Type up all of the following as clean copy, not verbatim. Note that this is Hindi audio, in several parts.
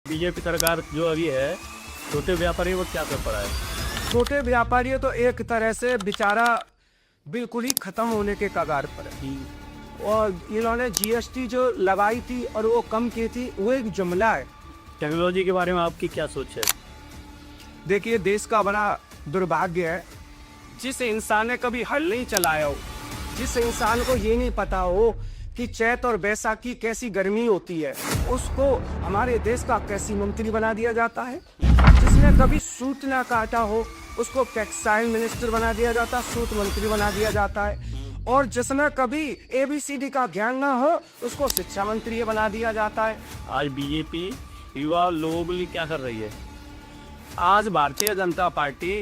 बीजेपी सरकार जो अभी है, छोटे व्यापारी वो क्या कर पड़ा है? छोटे व्यापारी तो एक तरह से बेचारा बिल्कुल ही खत्म होने के कगार पर है। और इन्होंने जीएसटी जो लगाई थी और वो कम की थी, वो एक जुमला है। टेक्नोलॉजी के बारे में आपकी क्या सोच है? देखिए, देश का बड़ा दुर्भाग्य है जिस इंसान ने कभी हल नहीं चलाया हो, जिस इंसान को ये नहीं पता हो कि चैत और बैसाखी कैसी गर्मी होती है, उसको हमारे देश का कृषि मंत्री बना दिया जाता है। जिसने कभी सूत ना काटा हो, उसको टेक्सटाइल मिनिस्टर बना दिया जाता है, सूत मंत्री बना दिया जाता है। और जिसने कभी ABCD का ज्ञान ना हो, उसको शिक्षा मंत्री बना दिया जाता है। आज बीजेपी युवा लोगों के लिए क्या कर रही है? आज भारतीय जनता पार्टी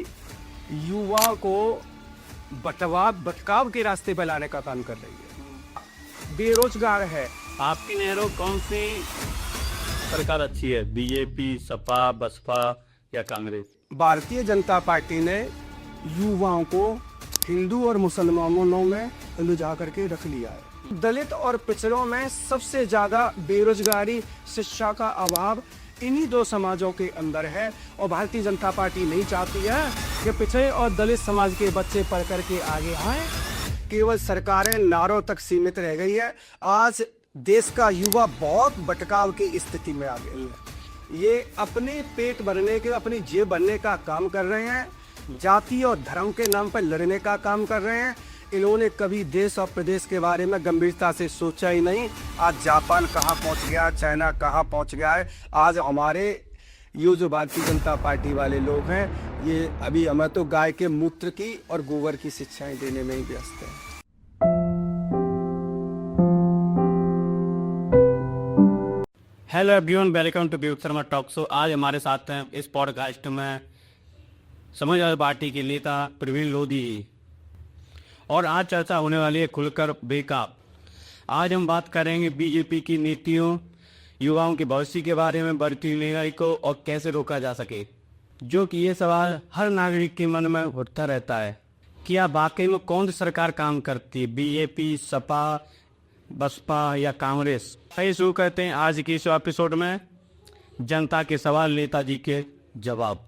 युवा को भटकाव के रास्ते पर लाने का काम कर रही है। बेरोजगार है। आपकी नहरों कौन सी सरकार अच्छी है? बीजेपी, सपा, बसपा या कांग्रेस? भारतीय जनता पार्टी ने युवाओं को हिंदू और मुसलमानों में उलझा करके रख लिया है। दलित और पिछड़ों में सबसे ज्यादा बेरोजगारी, शिक्षा का अभाव इन्हीं दो समाजों के अंदर है। और भारतीय जनता पार्टी नहीं चाहती है कि पिछड़े और दलित समाज के बच्चे पढ़ करके आगे आए। केवल सरकारें नारों तक सीमित रह गई है। आज देश का युवा बहुत भटकाव की स्थिति में आ गया है। ये अपने पेट भरने के, अपनी जेब भरने का काम कर रहे हैं, जाति और धर्म के नाम पर लड़ने का काम कर रहे हैं। इन्होंने कभी देश और प्रदेश के बारे में गंभीरता से सोचा ही नहीं। आज जापान कहाँ पहुंच गया, चाइना कहाँ पहुंच गया है। आज हमारे ये जो भारतीय जनता पार्टी वाले लोग हैं, ये अभी हमें तो गाय के मूत्र की और गोबर की शिक्षाएं देने में ही व्यस्त है। Hello everyone, welcome to Piyush Sharma talk show. आज हमारे साथ हैं इस पॉडकास्ट में समाजवादी पार्टी के नेता प्रवीण लोधी और आज चर्चा होने वाली है खुलकर बेकाब। आज हम बात करेंगे बीजेपी की नीतियों, युवाओं के भविष्य के बारे में, बढ़ती महंगाई को और कैसे रोका जा सके, जो कि ये सवाल हर नागरिक के मन में उठता रहता है। क्या वाकई में कौन सी सरकार काम करती है, बीजेपी, सपा, बसपा या कांग्रेस? सही शुरू करते हैं आज की इस एपिसोड में जनता के सवाल, नेताजी के जवाब।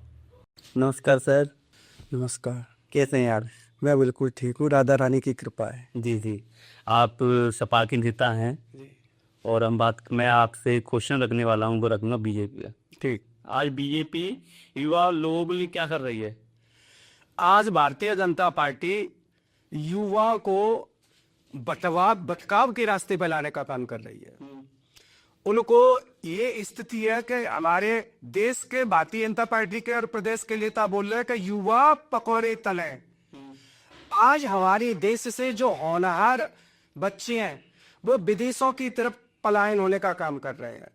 नमस्कार सर। नमस्कार। कैसे हैं यार? मैं बिल्कुल ठीक हूँ, राधा रानी की कृपा है। जी जी, आप सपा के नेता हैं और मैं आपसे क्वेश्चन रखने वाला हूँ, वो रखूंगा बीजेपी का। ठीक। आज बीजेपी युवा लोगों के लिए क्या कर रही है? आज भारतीय जनता पार्टी युवा को भटकाव के रास्ते पर लाने का काम कर रही है। उनको ये स्थिति है कि हमारे देश के, भारतीय जनता पार्टी के और प्रदेश के नेता बोल रहे हैं कि युवा पकौड़े तले। आज हमारे देश से जो होनहार बच्चे हैं, वो विदेशों की तरफ पलायन होने का काम कर रहे हैं,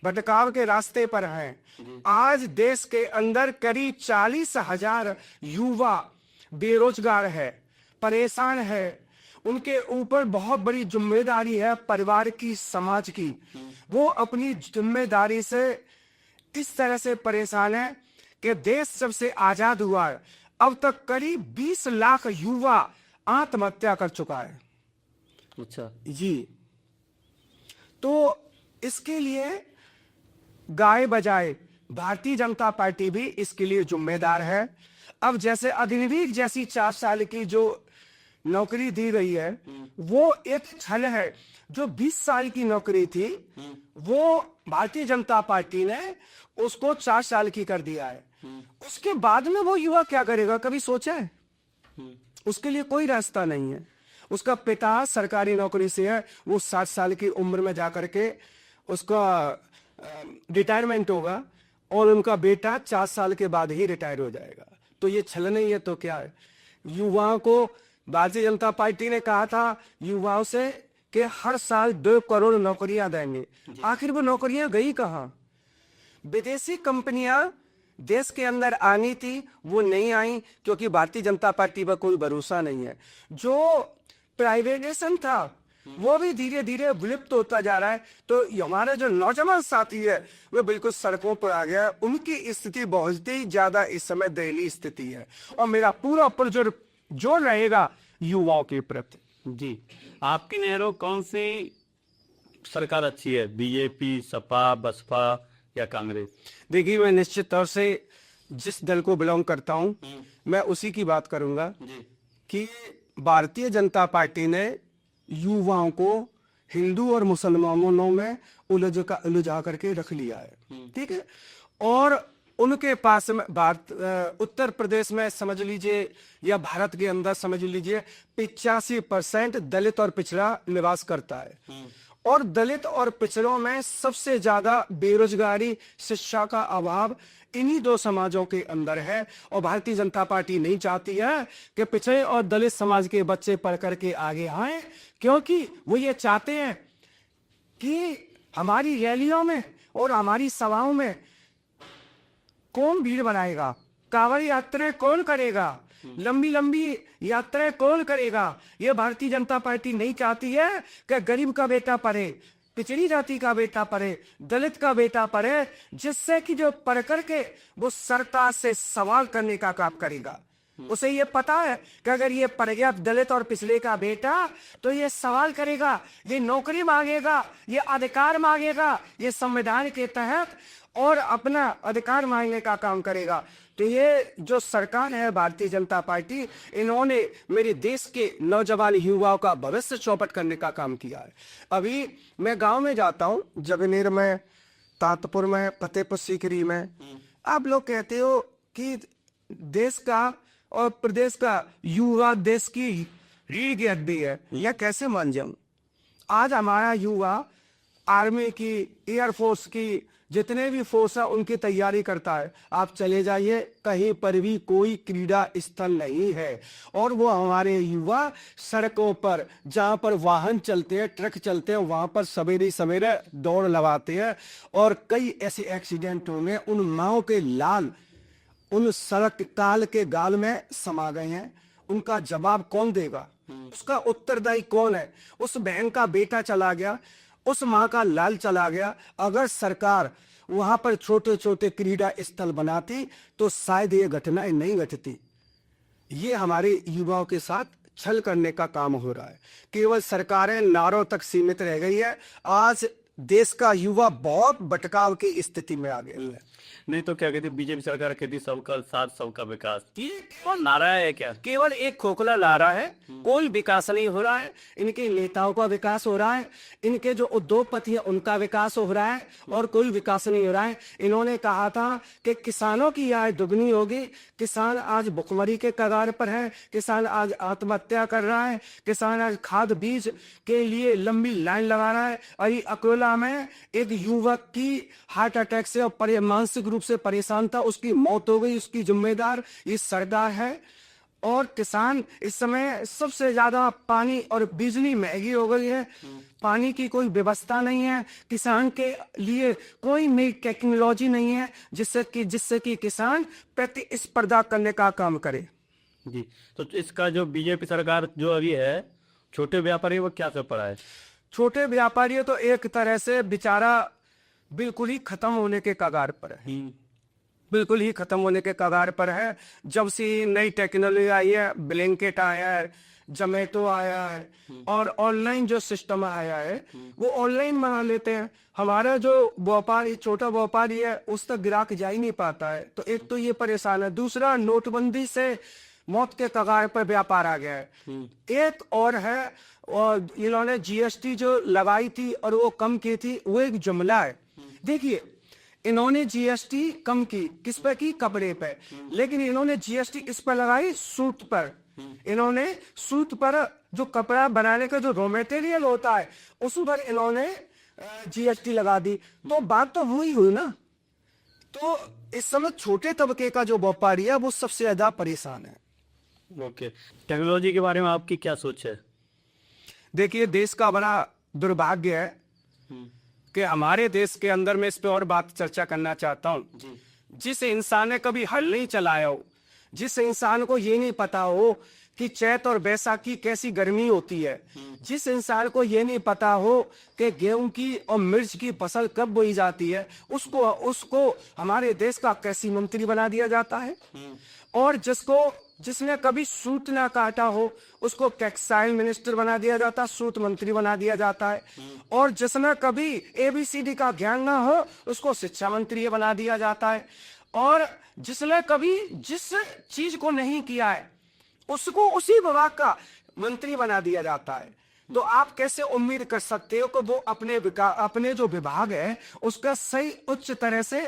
भटकाव के रास्ते पर हैं। आज देश के अंदर करीब 40,000 युवा बेरोजगार है, परेशान है। उनके ऊपर बहुत बड़ी जिम्मेदारी है परिवार की, समाज की। वो अपनी जिम्मेदारी से इस तरह से परेशान है कि देश जब से आजाद हुआ है, अब तक करीब 20 लाख युवा आत्महत्या कर चुका है। अच्छा जी। तो इसके लिए गाए बजाए भारतीय जनता पार्टी भी इसके लिए जिम्मेदार है। अब जैसे अग्निवीर जैसी 4 साल की जो नौकरी दी गई है, वो एक छल है। जो 20 साल की नौकरी थी, वो भारतीय जनता पार्टी ने उसको 4 साल की कर दिया है। उसके बाद में वो युवा क्या करेगा, कभी सोचा है? उसके लिए कोई रास्ता नहीं है। उसका पिता सरकारी नौकरी से है, वो 60 साल की उम्र में जाकर के उसका रिटायरमेंट होगा और उनका बेटा 4 साल के बाद ही रिटायर हो जाएगा। तो ये छल नहीं है तो क्या है? युवाओं को भारतीय जनता पार्टी ने कहा था युवाओं से कि हर साल 2 करोड़ नौकरियां देंगे। आखिर वो नौकरियां गई कहां? विदेशी कंपनियां देश के अंदर आनी थी, वो नहीं आई, क्योंकि भारतीय जनता पार्टी पर कोई भरोसा नहीं है। जो प्राइवेटाइजेशन था, वो भी धीरे धीरे विलुप्त होता जा रहा है। तो हमारे जो नौजवान साथी है, वो बिल्कुल सड़कों पर आ गया। उनकी स्थिति बहुत ही ज्यादा इस समय दयनीय स्थिति है। और मेरा पूरा पुरजोर जोर रहेगा युवाओं के प्रति। जी, आपकी नहरों कौन सी सरकार अच्छी है? बीजेपी, सपा, बसपा या कांग्रेस? देखिए, मैं निश्चित तौर से जिस दल को बिलोंग करता हूं, मैं उसी की बात करूंगा जी कि भारतीय जनता पार्टी ने युवाओं को हिंदू और मुसलमानों में उलझा करके रख लिया है। ठीक है। और उनके पास में उत्तर प्रदेश में समझ लीजिए या भारत के अंदर समझ लीजिए 85% दलित और पिछड़ा निवास करता है। और दलित और पिछड़ों में सबसे ज्यादा बेरोजगारी, शिक्षा का अभाव इन्हीं दो समाजों के अंदर है। और भारतीय जनता पार्टी नहीं चाहती है कि पिछड़े और दलित समाज के बच्चे पढ़ करके आगे आए, क्योंकि वो ये चाहते हैं कि हमारी रैलियों में और हमारी सभाओं में कौन भीड़ बनाएगा, कांवड़ यात्राएं कौन करेगा, लंबी लंबी यात्राएं कौन करेगा। ये भारतीय जनता पार्टी नहीं चाहती है कि गरीब का बेटा पढ़े, पिछड़ी जाति का बेटा पढ़े, दलित का बेटा पढ़े, जिससे कि जो पढ़ करके वो सरकार से सवाल करने का काम करेगा। उसे ये पता है कि अगर ये पढ़ गया दलित और पिछड़े का बेटा तो ये सवाल करेगा, ये नौकरी मांगेगा, ये अधिकार मांगेगा, ये संविधान के तहत और अपना अधिकार मांगने का काम करेगा। तो ये जो सरकार है भारतीय जनता पार्टी, इन्होंने मेरे देश के नौजवान युवाओं का भविष्य चौपट करने का काम किया है। अभी मैं गांव में जाता हूं, जगनेर में, तातपुर में, फतेहपुर सीकरी में। आप लोग कहते हो कि देश का और प्रदेश का युवा देश की रीढ़ की हड्डी है, यह कैसे मान जाऊं। आज हमारा युवा आर्मी की, एयरफोर्स की, जितने भी फोर्स है उनकी तैयारी करता है। आप चले जाइए, कहीं पर भी कोई क्रीड़ा स्थल नहीं है। और वो हमारे युवा सड़कों पर, जहां पर वाहन चलते हैं, ट्रक चलते हैं, वहां पर सवेरे सवेरे दौड़ लगाते हैं। और कई ऐसे एक्सीडेंट होंगे, उन माओ के लाल उन सड़क काल के गाल में समा गए हैं। उनका जवाब कौन देगा, उसका उत्तरदायी कौन है। उस बहन का बेटा चला गया, उस माँ का लाल चला गया। अगर सरकार वहां पर छोटे छोटे क्रीड़ा स्थल बनाती तो शायद ये घटनाएं नहीं घटती। ये हमारे युवाओं के साथ छल करने का काम हो रहा है। केवल सरकारें नारों तक सीमित रह गई है। आज देश का युवा बहुत भटकाव की स्थिति में आ गया है। नहीं तो क्या कहती बीजेपी सरकार कहती सबका साथ सबका विकास, ये केवल नारा है क्या? केवल एक खोखला नारा है, कोई विकास नहीं हो रहा है। इनके नेताओं का विकास हो रहा है, इनके जो उद्योगपति है उनका विकास हो रहा है, और कोई विकास नहीं हो रहा है। इन्होंने कहा था कि किसानों की आय दुगनी होगी। किसान आज भुखमरी के कगार पर है, किसान आज आत्महत्या कर रहा है, किसान आज खाद बीज के लिए लंबी लाइन लगा रहा है। अभी अकोला में एक युवक की हार्ट अटैक से और मानसिक रूप से परेशान था, उसकी मौत हो गई। उसकी जिम्मेदार ये सरकार है। और किसान इस समय सबसे ज्यादा, पानी और बिजली महंगी हो गई है, पानी की कोई व्यवस्था नहीं है, किसान के लिए कोई नई टेक्नोलॉजी नहीं है जिससे कि किसान प्रतिस्पर्धा करने का काम करे। जी, तो इसका जो बीजेपी सरकार जो अभी है, छोटे व्यापारी वो क्या कर पड़ा है? छोटे व्यापारी तो एक तरह से बेचारा बिल्कुल ही खत्म होने के कगार पर है, बिल्कुल ही खत्म होने के कगार पर है। जब से नई टेक्नोलॉजी आई है, ब्लिंकिट आया है, जोमेटो आया है, और ऑनलाइन जो सिस्टम आया है वो ऑनलाइन बना लेते हैं। हमारा जो व्यापारी, छोटा व्यापारी है, उस तक ग्राहक जा ही नहीं पाता है। तो एक तो ये परेशान है। दूसरा, नोटबंदी से मौत के कगार पर व्यापार आ गया है। एक और है, और इन्होंने जीएसटी जो लगाई थी और वो कम की थी, वो एक जुमला है। देखिए, इन्होंने जीएसटी कम की, किस पे की? कपड़े पे। लेकिन इन्होंने जीएसटी किस पर लगाई? सूत पर। इन्होंने सूत पर, जो कपड़ा बनाने का जो रॉ मटेरियल होता है, उस पर इन्होंने जीएसटी लगा दी। तो बात तो हुई ना। तो इस समय छोटे तबके का जो व्यापारी है वो सबसे ज्यादा परेशान है। ओके, टेक्नोलॉजी के बारे में आपकी क्या सोच है? देखिए, देश का बड़ा दुर्भाग्य है कि हमारे देश के अंदर, मैं इस पे और बात चर्चा करना चाहता हूँ। जिस इंसान ने कभी हल नहीं चलाया हो, जिस इंसान को ये नहीं पता हो कि चैत और बैसाखी कैसी गर्मी होती है, जिस इंसान को ये नहीं पता हो कि गेहूं की और मिर्च की फसल कब बोई जाती है, उसको हमारे देश का कृषि मंत्री बना दिया जाता है। और जिसको जिसने कभी सूत ना काटा हो उसको टेक्सटाइल मिनिस्टर बना दिया जाता, सूत मंत्री बना दिया जाता है। और जिसने कभी ABCD का ज्ञान ना हो उसको शिक्षा मंत्री बना दिया जाता है। और जिसने कभी जिस चीज को नहीं किया है उसको उसी विभाग का मंत्री बना दिया जाता है। तो आप कैसे उम्मीद कर सकते हो कि वो अपने जो विभाग है उसका सही उच्च तरह से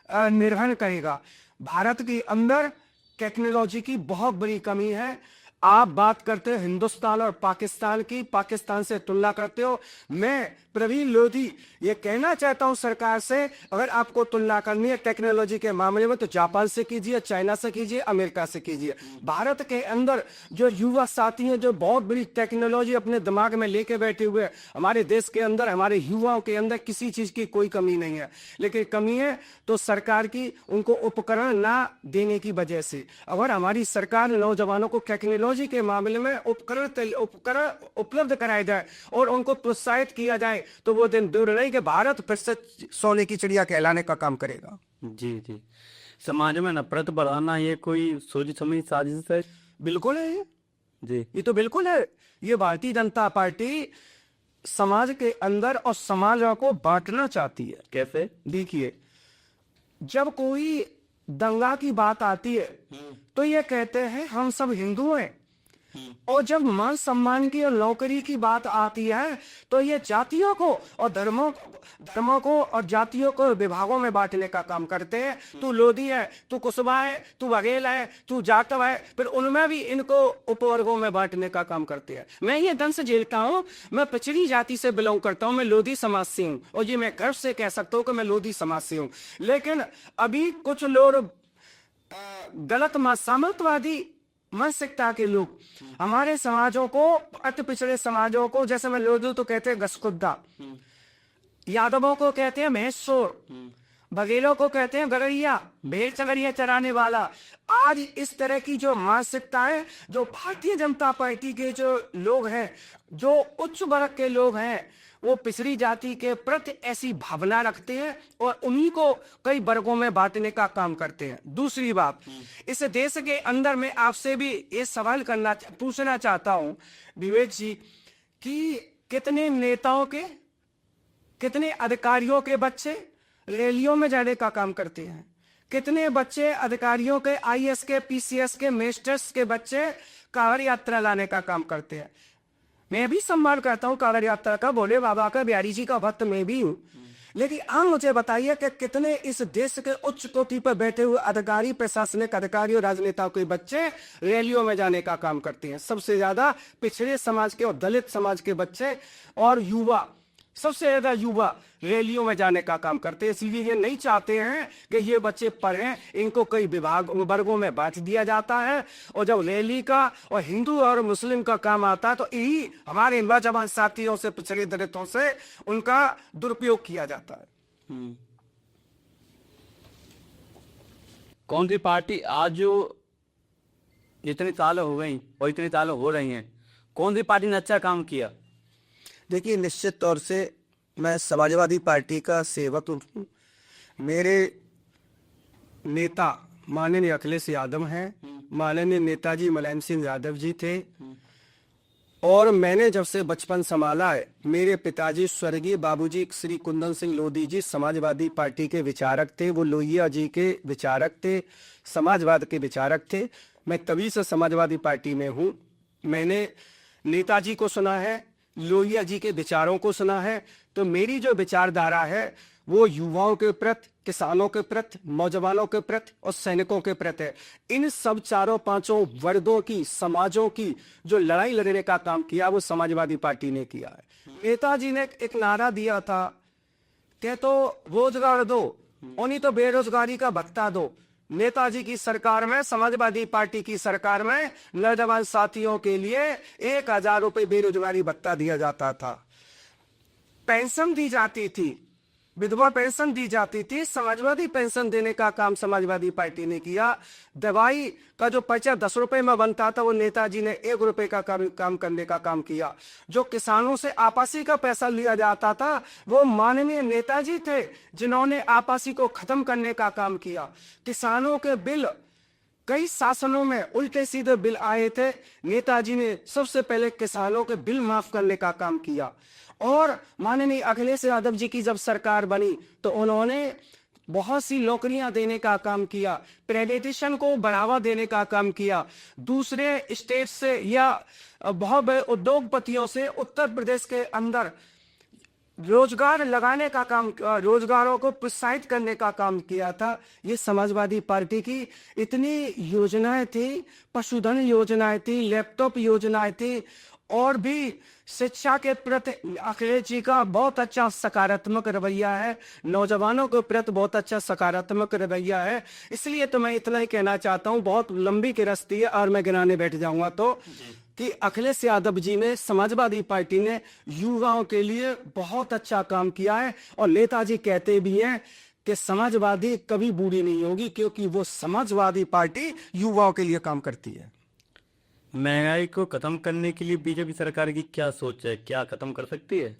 निर्वहन करेगा। भारत के अंदर टेक्नोलॉजी की बहुत बड़ी कमी है। आप बात करते हो हिंदुस्तान और पाकिस्तान की, पाकिस्तान से तुलना करते हो। मैं प्रवीण लोधी ये कहना चाहता हूं सरकार से, अगर आपको तुलना करनी है टेक्नोलॉजी के मामले में तो जापान से कीजिए, चाइना से कीजिए, अमेरिका से कीजिए। भारत के अंदर जो युवा साथी हैं जो बहुत बड़ी टेक्नोलॉजी अपने दिमाग में लेके बैठे हुए हैं, हमारे देश के अंदर हमारे युवाओं के अंदर किसी चीज की कोई कमी नहीं है, लेकिन कमी है तो सरकार की उनको उपकरण ना देने की वजह से। अगर हमारी सरकार नौजवानों को टेक्नोलॉजी के मामले में उपकरण उपलब्ध कराए जाए और उनको प्रोत्साहित किया जाए तो वो दिन दूर नहीं कि भारत फिर से सोने की चिड़िया कहलाने का काम करेगा। जी जी। समाज में नफरत बढ़ाना ये कोई सोची समझी साजिश है? बिल्कुल है जी। ये तो बिल्कुल है। ये भारतीय जनता पार्टी समाज के अंदर और समाज को बांटना चाहती है। कैसे? देखिए, जब कोई दंगा की बात आती है तो ये कहते हैं हम सब हिंदू हैं, और जब मान सम्मान की और नौकरी की बात आती है तो ये जातियों को और धर्मों को और जातियों को विभागों में बांटने का काम करते हैं। तू लोधी है, तू कुशवा है, तू बघेल है, तू जाटव है, फिर उनमें भी इनको उपवर्गों में बांटने का काम करते हैं। मैं ये दंश झेलता हूँ, मैं पिछड़ी जाति से बिलोंग करता हूँ, मैं लोधी समाज से हूँ और ये मैं गर्व से कह सकता हूँ कि मैं लोधी समाज से हूँ। लेकिन अभी कुछ लोग गलत सामंतवादी मानसिकता के लोग हमारे समाजों को, अति पिछड़े समाजों को, जैसे मैं लोधू तो कहते हैं घसकुद्दा, यादवों को कहते हैं महेश्वर, बघेलों को कहते हैं गगरिया, भेड़ चगरिया चराने वाला। आज इस तरह की जो मानसिकता है, जो भारतीय जनता पार्टी के जो लोग हैं, जो उच्च वर्ग के लोग हैं, वो पिछड़ी जाति के प्रति ऐसी भावना रखते हैं और उन्हीं को कई वर्गों में बांटने का काम करते हैं। दूसरी बात, इस देश के अंदर मैं आपसे भी ये सवाल पूछना चाहता हूं विवेक जी कि कितने नेताओं के, कितने अधिकारियों के बच्चे रैलियों में जाने का काम करते हैं? कितने बच्चे अधिकारियों के, IAS के, PCS के, मास्टर्स के बच्चे कांवड़ यात्रा लाने का काम करते हैं? मैं भी सम्मान करता हूँ कांवड़ यात्रा का, भोले बाबा का, बिहारी जी का भक्त मैं भी हूँ, लेकिन आप मुझे बताइए कि कितने इस देश के उच्च कोटि पर बैठे हुए अधिकारी, प्रशासनिक अधिकारी और राजनेताओं के बच्चे रैलियों में जाने का काम करते हैं? सबसे ज्यादा पिछड़े समाज के और दलित समाज के बच्चे और युवा, सबसे ज्यादा युवा रैलियों में जाने का काम करते हैं। इसलिए ये नहीं चाहते हैं कि ये बच्चे पढ़ें, इनको कई वर्गों में बांट दिया जाता है। और जब रैली का और हिंदू और मुस्लिम का काम आता है तो यही हमारे नौजवान साथियों से, पिछड़े दलितों से उनका दुरुपयोग किया जाता है। कौन सी पार्टी आज जो इतने साल हो गई और इतने साल हो रही हैं, कौन सी पार्टी ने अच्छा काम किया? देखिए, निश्चित तौर से मैं समाजवादी पार्टी का सेवक हूँ। मेरे नेता माननीय अखिलेश यादव हैं, माननीय नेताजी मुलायम सिंह यादव जी थे, और मैंने जब से बचपन संभाला है, मेरे पिताजी स्वर्गीय बाबूजी श्री कुंदन सिंह लोधी जी समाजवादी पार्टी के विचारक थे। वो लोहिया जी के विचारक थे, समाजवाद के विचारक थे। मैं तभी से समाजवादी पार्टी में हूँ। मैंने नेताजी को सुना है, लोहिया जी के विचारों को सुना है, तो मेरी जो विचारधारा है वो युवाओं के प्रति, किसानों के प्रति, नौजवानों के प्रति और सैनिकों के प्रति है। इन सब चारों पांचों वर्गों की, समाजों की जो लड़ाई लड़ने का काम किया वो समाजवादी पार्टी ने किया है। नेताजी ने एक नारा दिया था कि तो रोजगार दो, उन्हीं तो बेरोजगारी का भत्ता दो। नेताजी की सरकार में, समाजवादी पार्टी की सरकार में नौजवान साथियों के लिए 1000 रुपए बेरोजगारी भत्ता दिया जाता था, पेंशन दी जाती थी, विधवा पेंशन दी जाती थी। समाजवादी पेंशन देने का काम समाजवादी पार्टी ने किया। दवाई का जो पर्चा 10 रुपए में बनता था वो नेताजी ने 1 रुपए का काम करने का काम किया। जो किसानों से आपासी का पैसा लिया जाता था वो माननीय नेताजी थे जिन्होंने आपासी को खत्म करने का काम किया। किसानों के बिल कई शासनों में उल्टे सीधे बिल आए थे। नेताजी ने सबसे पहले किसानों के बिल माफ करने का काम किया, और माननीय अखिलेश यादव जी की जब सरकार बनी तो उन्होंने बहुत सी नौकरियां देने का काम किया, प्राइवेटेशन को बढ़ावा देने का काम किया, दूसरे स्टेट से या बहुत बड़े उद्योगपतियों से उत्तर प्रदेश के अंदर रोजगार लगाने का काम, रोजगारों को प्रोत्साहित करने का काम किया था। ये समाजवादी पार्टी की इतनी योजनाएं थी, पशुधन योजनाएं थी, लैपटॉप योजनाएं थी, और भी शिक्षा के प्रति अखिलेश जी का बहुत अच्छा सकारात्मक रवैया है, नौजवानों के प्रति बहुत अच्छा सकारात्मक रवैया है। इसलिए तो मैं इतना ही कहना चाहता हूँ, बहुत लंबी की रस्ती है और मैं गिनाने बैठ जाऊंगा तो, कि अखिलेश यादव जी ने, समाजवादी पार्टी ने युवाओं के लिए बहुत अच्छा काम किया है। और नेताजी कहते भी हैं कि समाजवादी कभी बुरी नहीं होगी, क्योंकि वो समाजवादी पार्टी युवाओं के लिए काम करती है। महंगाई को खत्म करने के लिए बीजेपी सरकार की क्या सोच है, क्या खत्म कर सकती है?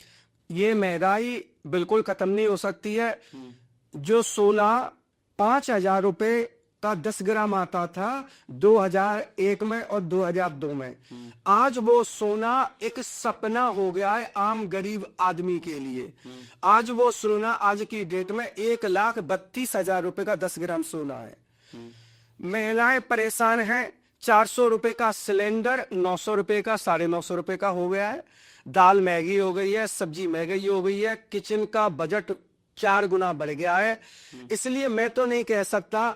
ये महंगाई बिल्कुल खत्म नहीं हो सकती है। जो सोना 5,000 रुपए का 10 ग्राम आता था 2001 में और 2002 में, आज वो सोना एक सपना हो गया है आम गरीब आदमी के लिए। आज वो सोना आज की डेट में 1,32,000 रुपए का 10 ग्राम सोना है। महिलाएं परेशान हैं, 400 रुपए का सिलेंडर 900 रुपए का, 950 रुपए का हो गया है। दाल महंगी हो गई है, सब्जी महंगी हो गई है, किचन का बजट 4 गुना बढ़ गया है। इसलिए मैं तो नहीं कह सकता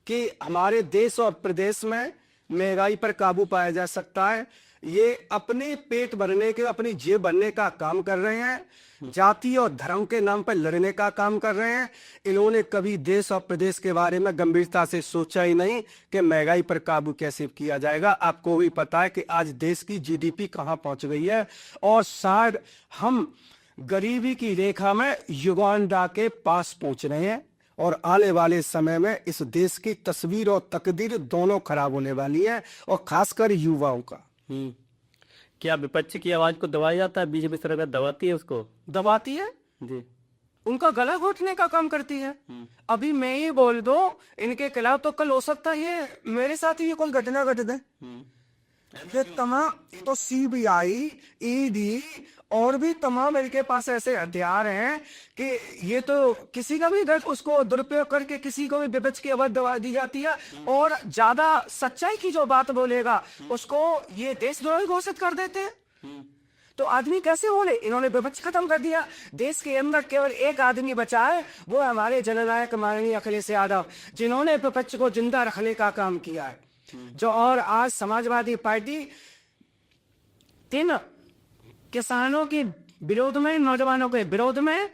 कि हमारे देश और प्रदेश में महंगाई पर काबू पाया जा सकता है। ये अपने पेट भरने के, अपनी जेब भरने का काम कर रहे हैं, जाति और धर्म के नाम पर लड़ने का काम कर रहे हैं। इन्होंने कभी देश और प्रदेश के बारे में गंभीरता से सोचा ही नहीं कि महंगाई पर काबू कैसे किया जाएगा। आपको भी पता है कि आज देश की जीडीपी कहां पहुंच गई है, और शायद हम गरीबी की रेखा में युगांडा के पास पहुंच रहे हैं, और आने वाले समय में इस देश की तस्वीर और तकदीर दोनों खराब होने वाली है, और खासकर युवाओं का। क्या विपक्ष की आवाज को दबाया जाता है? बीजेपी सरकार दबाती है उसको? दबाती है जी। उनका गला घोटने का काम करती है। अभी मैं ही बोल दूं इनके खिलाफ, तो कल हो सकता है ये मेरे साथ ही ये कोई घटना घट दे। ये तमाम तो सीबीआई, ईडी और भी तमाम इनके पास ऐसे हथियार हैं कि ये तो किसी का भी उसको दुरुपयोग करके किसी को भी विपक्ष की आवाज दबा दी जाती है, और ज्यादा सच्चाई की जो बात बोलेगा उसको ये देशद्रोही घोषित कर देते हैं। तो आदमी कैसे बोले? इन्होंने विपक्ष खत्म कर दिया। देश के अंदर केवल एक आदमी बचा है, वो हमारे जननायक माननीय अखिलेश यादव, जिन्होंने विपक्ष को जिंदा रखने का काम किया है। जो और आज समाजवादी पार्टी 3 किसानों के विरोध में, नौजवानों के विरोध में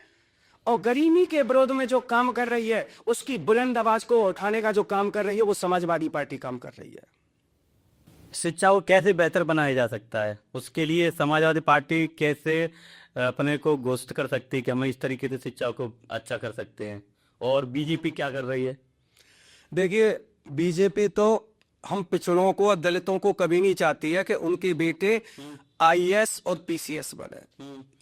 और गरीबी के विरोध में जो काम कर रही है, उसकी बुलंद आवाज को उठाने का जो काम कर रही है, वो समाजवादी पार्टी काम कर रही है। शिक्षा को कैसे बेहतर बनाया जा सकता है, उसके लिए समाजवादी पार्टी कैसे अपने को घोषित कर सकती है कि हम इस तरीके से शिक्षा को अच्छा कर सकते हैं, और बीजेपी क्या कर रही है? देखिए, बीजेपी तो हम पिछड़ों को और दलितों को कभी नहीं चाहती है कि उनके बेटे आईएएस और पीसीएस बने।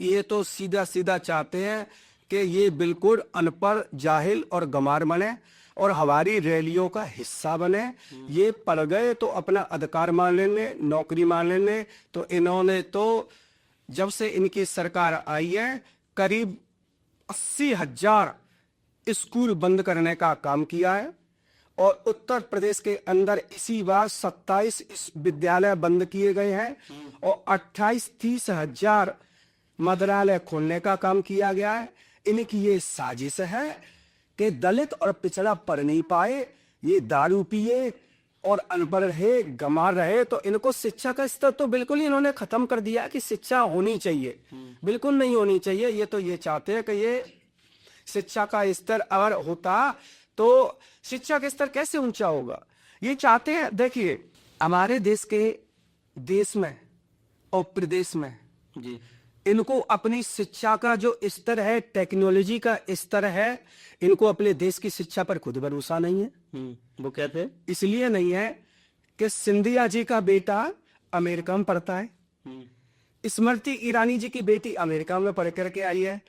ये तो सीधा सीधा चाहते हैं कि ये बिल्कुल अनपढ़, जाहिल और गंवार बने और हमारी रैलियों का हिस्सा बने। ये पढ़ गए तो अपना अधिकार मान लेंगे, नौकरी मान लेंगे। तो इन्होंने तो जब से इनकी सरकार आई है करीब 80,000 स्कूल बंद करने का काम किया है, और उत्तर प्रदेश के अंदर इसी बार 27 विद्यालय बंद किए गए हैं, और 28-30 हजार मदरालय खोलने का काम किया गया है। इनकी ये साजिश है कि दलित और पिछड़ा पढ़ नहीं पाए, ये दारू पिए और अनपढ़ रहे, गंवार रहे। तो इनको शिक्षा का स्तर तो बिल्कुल ही इन्होंने खत्म कर दिया कि शिक्षा होनी चाहिए, बिल्कुल नहीं होनी चाहिए। ये तो ये चाहते हैं कि ये शिक्षा का स्तर अगर होता तो शिक्षा का स्तर कैसे ऊंचा होगा, ये चाहते हैं। देखिए, हमारे देश में और प्रदेश में जी, इनको अपनी शिक्षा का जो स्तर है, टेक्नोलॉजी का स्तर है, इनको अपने देश की शिक्षा पर खुद भरोसा नहीं है। वो कहते हैं इसलिए नहीं है कि सिंधिया जी का बेटा अमेरिका में पढ़ता है, स्मृति ईरानी जी की बेटी अमेरिका में पढ़ करके आई है,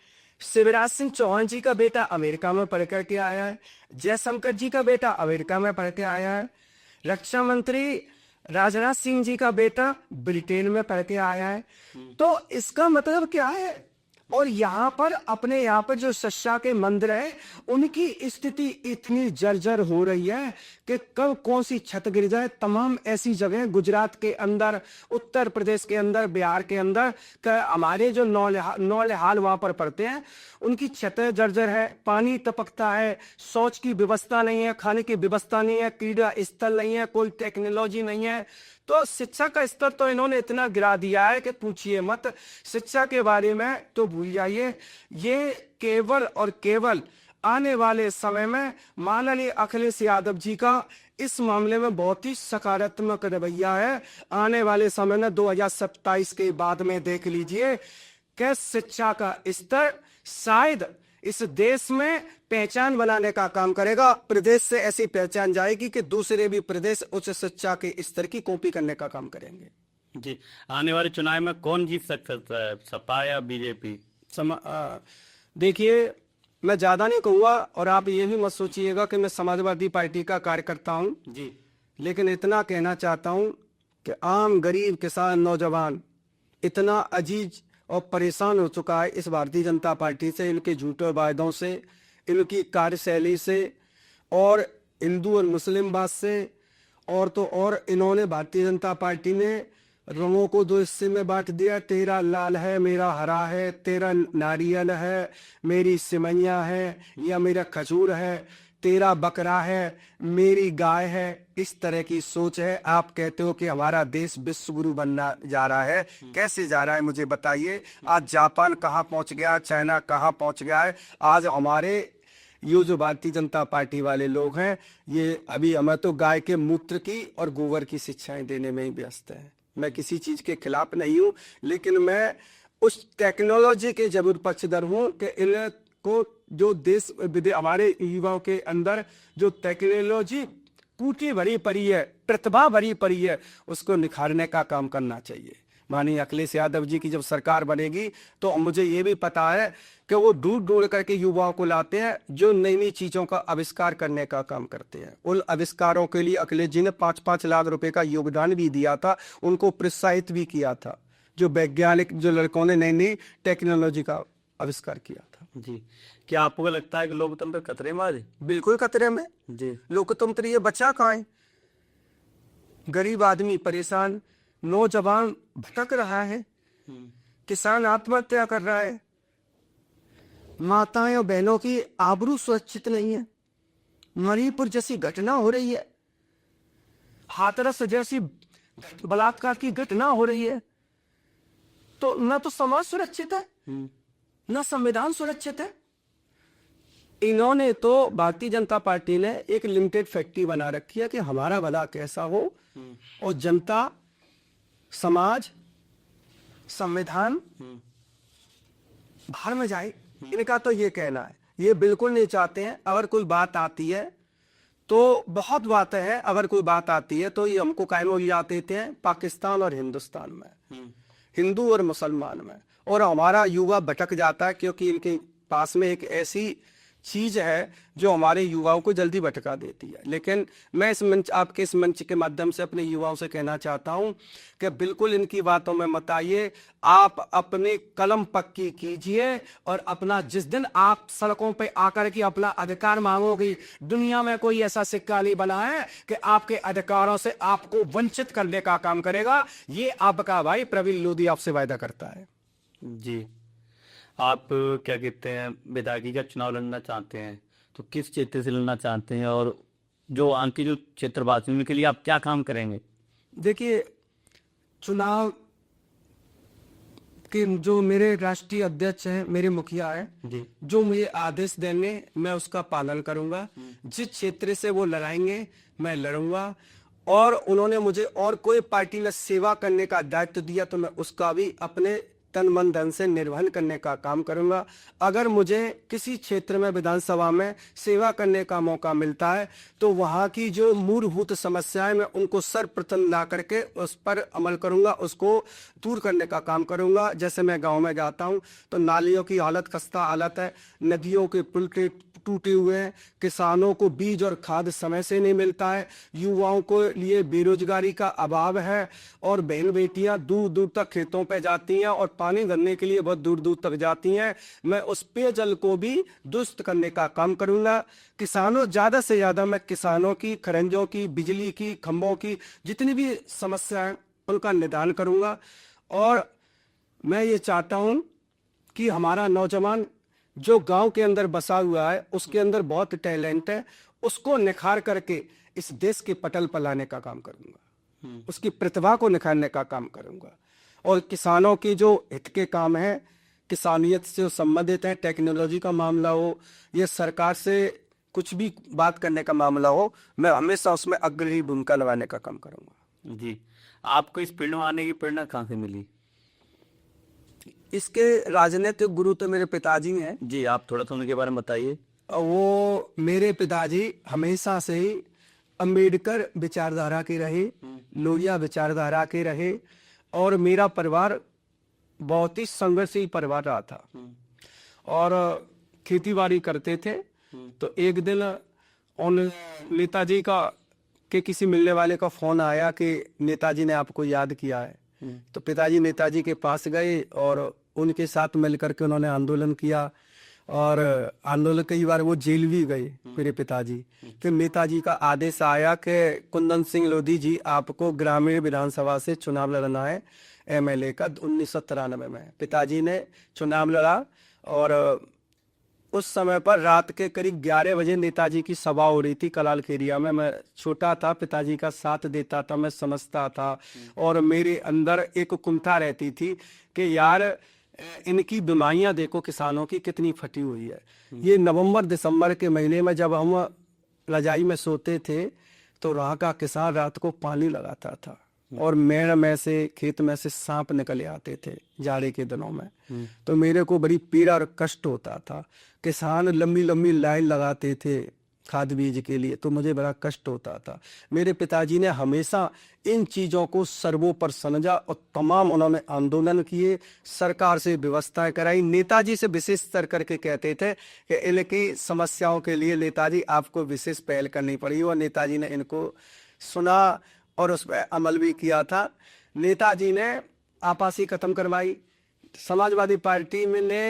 शिवराज सिंह चौहान जी का बेटा अमेरिका में पढ़ करके आया है, जयशंकर जी का बेटा अमेरिका में पढ़ के आया है, रक्षा मंत्री राजनाथ सिंह जी का बेटा ब्रिटेन में पढ़ के आया है। तो इसका मतलब क्या है? और यहाँ पर अपने यहाँ पर जो शिक्षा के मंदिर है उनकी स्थिति इतनी जर्जर हो रही है कि कब कौन सी छत गिर जाए। तमाम ऐसी जगह गुजरात के अंदर, उत्तर प्रदेश के अंदर, बिहार के अंदर हमारे जो नौलिहाल वहां पर पड़ते हैं उनकी छतें जर्जर है, पानी टपकता है, शौच की व्यवस्था नहीं है, खाने की व्यवस्था नहीं है, क्रीड़ा स्थल नहीं है, कोई टेक्नोलॉजी नहीं है। तो शिक्षा का स्तर तो इन्होंने इतना गिरा दिया है कि पूछिए मत। शिक्षा के बारे में तो भूल जाइए। ये केवल और केवल आने वाले समय में माननीय अखिलेश यादव जी का इस मामले में बहुत ही सकारात्मक रवैया है। आने वाले समय में 2027 के बाद में देख लीजिए कि शिक्षा का स्तर शायद इस देश में पहचान बनाने का काम करेगा। प्रदेश से ऐसी पहचान जाएगी कि दूसरे भी प्रदेश उच्च शिक्षा के स्तर की कॉपी करने का काम करेंगे। जी, आने वाले चुनाव में कौन जीत सकता है, सपा या बीजेपी? देखिए, मैं ज्यादा नहीं कहूंगा और आप ये भी मत सोचिएगा कि मैं समाजवादी पार्टी का कार्यकर्ता हूं जी, लेकिन इतना कहना चाहता हूं कि आम गरीब किसान नौजवान इतना अजीज और परेशान हो चुका है इस भारतीय जनता पार्टी से, इनके झूठे वायदों से, इनकी कार्यशैली से और हिंदू और मुस्लिमवाद से। और तो और इन्होंने भारतीय जनता पार्टी ने रंगों को दो हिस्से में बांट दिया। तेरा लाल है, मेरा हरा है, तेरा नारियल है, मेरी सिमैया है या मेरा खजूर है, तेरा बकरा है, मेरी गाय है। इस तरह की सोच है। आप कहते हो कि हमारा देश विश्व गुरु बनना जा रहा है, कैसे जा रहा है मुझे बताइए। आज जापान कहाँ पहुंच गया, चाइना कहाँ पहुंच गया है। आज हमारे ये जो भारतीय जनता पार्टी वाले लोग हैं ये अभी हमें तो गाय के मूत्र की और गोबर की शिक्षाएं देने में ही व्यस्त है। मैं किसी चीज के खिलाफ नहीं हूं लेकिन मैं उस टेक्नोलॉजी के जरूर पक्षधर हूं कि इनको जो देश हमारे युवाओं के अंदर जो टेक्नोलॉजी कूटी भरी पड़ी है, प्रतिभा भरी पड़ी है, उसको निखारने का काम करना चाहिए। माननीय अखिलेश यादव जी की जब सरकार बनेगी तो मुझे ये भी पता है कि वो ढूंढ ढूंढ करके युवाओं को लाते हैं जो नई नई चीजों का आविष्कार करने का काम करते हैं। उन आविष्कारों के लिए अखिलेश जी ने 5-5 लाख रुपए का योगदान भी दिया था, उनको प्रोत्साहित भी किया था। जो वैज्ञानिक जो लड़कों ने नई नई टेक्नोलॉजी का आविष्कार किया था। जी, क्या आपको लगता है कि लोकतंत्र खतरे में है? बिल्कुल खतरे में। जी, लोकतंत्र ये बचा कहाँ है? गरीब आदमी परेशान, नौजवान भटक रहा है, किसान आत्महत्या कर रहा है, माताएं और बहनों की आबरू सुरक्षित नहीं है, मणिपुर जैसी घटना हो रही है, हाथरस जैसी बलात्कार की घटना हो रही है। तो न तो समाज सुरक्षित है न संविधान सुरक्षित है। इन्होंने तो भारतीय जनता पार्टी ने एक लिमिटेड फैक्ट्री बना रखी है कि हमारा भला कैसा हो और जनता, समाज, संविधान बाहर में जाए। इनका तो ये कहना है, ये बिल्कुल नहीं चाहते हैं। अगर कोई बात आती है तो बहुत बातें हैं, अगर कोई बात आती है तो ये हमको कायम हो जाते हैं पाकिस्तान और हिंदुस्तान में, हिंदू और मुसलमान में, और हमारा युवा भटक जाता है क्योंकि इनके पास में एक ऐसी चीज है जो हमारे युवाओं को जल्दी भटका देती है। लेकिन मैं इस मंच, आपके इस मंच के माध्यम से अपने युवाओं से कहना चाहता हूं कि बिल्कुल इनकी बातों में मत आइए। आप अपनी कलम पक्की कीजिए और अपना, जिस दिन आप सड़कों पे आकर के अपना अधिकार मांगोगे, दुनिया में कोई ऐसा सिक्का नहीं बना है कि आपके अधिकारों से आपको वंचित करने का काम करेगा। ये आपका भाई प्रवीण लोधी आपसे वायदा करता है। जी, आप क्या कहते हैं, विधायकी का चुनाव लड़ना चाहते हैं तो किस क्षेत्र से लड़ना चाहते हैं, और जो आंकी जो क्षेत्रवासियों के लिए आप क्या काम करेंगे? देखिए, चुनाव के जो मेरे राष्ट्रीय अध्यक्ष हैं, मेरे मुखिया हैं, जी, जो मुझे आदेश देंगे मैं उसका पालन करूंगा। जिस क्षेत्र से वो लड़ाएंगे मैं लड़ूंगा, और उन्होंने मुझे और कोई पार्टी में सेवा करने का दायित्व दिया तो मैं उसका भी अपने तन मन धन से निर्वहन करने का काम करूंगा। अगर मुझे किसी क्षेत्र में विधानसभा में सेवा करने का मौका मिलता है तो वहाँ की जो मूलभूत समस्याएं मैं उनको सर्वप्रथम ला करके उस पर अमल करूंगा, उसको दूर करने का काम करूंगा। जैसे मैं गांव में जाता हूं तो नालियों की हालत खस्ता हालत है, नदियों के पुल टूटे हुए हैं, किसानों को बीज और खाद समय से नहीं मिलता है, युवाओं को लिए बेरोजगारी का अभाव है और बहन बेटियां दूर दूर तक खेतों पे जाती हैं और पानी भरने के लिए बहुत दूर दूर तक जाती हैं। मैं उस पेयजल को भी दुरुस्त करने का काम करूंगा। किसानों ज़्यादा से ज़्यादा मैं किसानों की, खरंजों की, बिजली की, खंभों की जितनी भी समस्याएं उनका निदान करूंगा। और मैं ये चाहता हूं कि हमारा नौजवान जो गांव के अंदर बसा हुआ है उसके अंदर बहुत टैलेंट है, उसको निखार करके इस देश के पटल पर लाने का काम करूंगा, उसकी प्रतिभा को निखारने का काम करूंगा। और किसानों की जो हित के काम है, किसानियत से संबंधित है, टेक्नोलॉजी का मामला हो या सरकार से कुछ भी बात करने का मामला हो, मैं हमेशा उसमें अग्रणी भूमिका निभाने का काम करूंगा। जी, आपको इस फील्ड में आने की प्रेरणा कहाँ से मिली? इसके राजनीतिक गुरु तो मेरे पिताजी हैं। जी, आप थोड़ा सा उनके बारे में बताइए। वो मेरे पिताजी हमेशा से ही अंबेडकर विचारधारा के रहे, लोहिया विचारधारा के रहे और मेरा परिवार बहुत ही संघर्षी परिवार रहा था और खेतीबाड़ी करते थे। तो एक दिन उन नेताजी का के किसी मिलने वाले का फोन आया कि नेताजी ने आपको याद किया है। तो पिताजी नेताजी के पास गए और उनके साथ मिलकर के उन्होंने आंदोलन किया और आंदोलन कई बार वो जेल भी गए मेरे पिताजी। फिर नेताजी का आदेश आया कि कुंदन सिंह लोधी जी आपको ग्रामीण विधानसभा से चुनाव लड़ना है एमएलए का। 1993 में पिताजी ने चुनाव लड़ा और उस समय पर रात के करीब 11 बजे नेताजी की सभा हो रही थी कलाल खेरिया में। मैं छोटा था, पिताजी का साथ देता था, मैं समझता था और मेरे अंदर एक कुंठा रहती थी कि यार इनकी बीमारियां देखो किसानों की कितनी फटी हुई है। ये नवंबर दिसंबर के महीने में जब हम रजाई में सोते थे तो वहाँ का किसान रात को पानी लगाता था और मेड़ में से खेत में से सांप निकले आते थे जाड़े के दिनों में। तो मेरे को बड़ी पीड़ा और कष्ट होता था। किसान लंबी लंबी लाइन लगाते थे खाद बीज के लिए, तो मुझे बड़ा कष्ट होता था। मेरे पिताजी ने हमेशा इन चीज़ों को सर्वोपर समझा और तमाम उन्होंने आंदोलन किए, सरकार से व्यवस्थाएं कराई। नेताजी से विशेष स्तर करके कहते थे कि इनकी समस्याओं के लिए नेताजी आपको विशेष पहल करनी पड़ी और नेताजी ने इनको सुना और उस पर अमल भी किया था। नेताजी ने आपासी खत्म करवाई। समाजवादी पार्टी में ने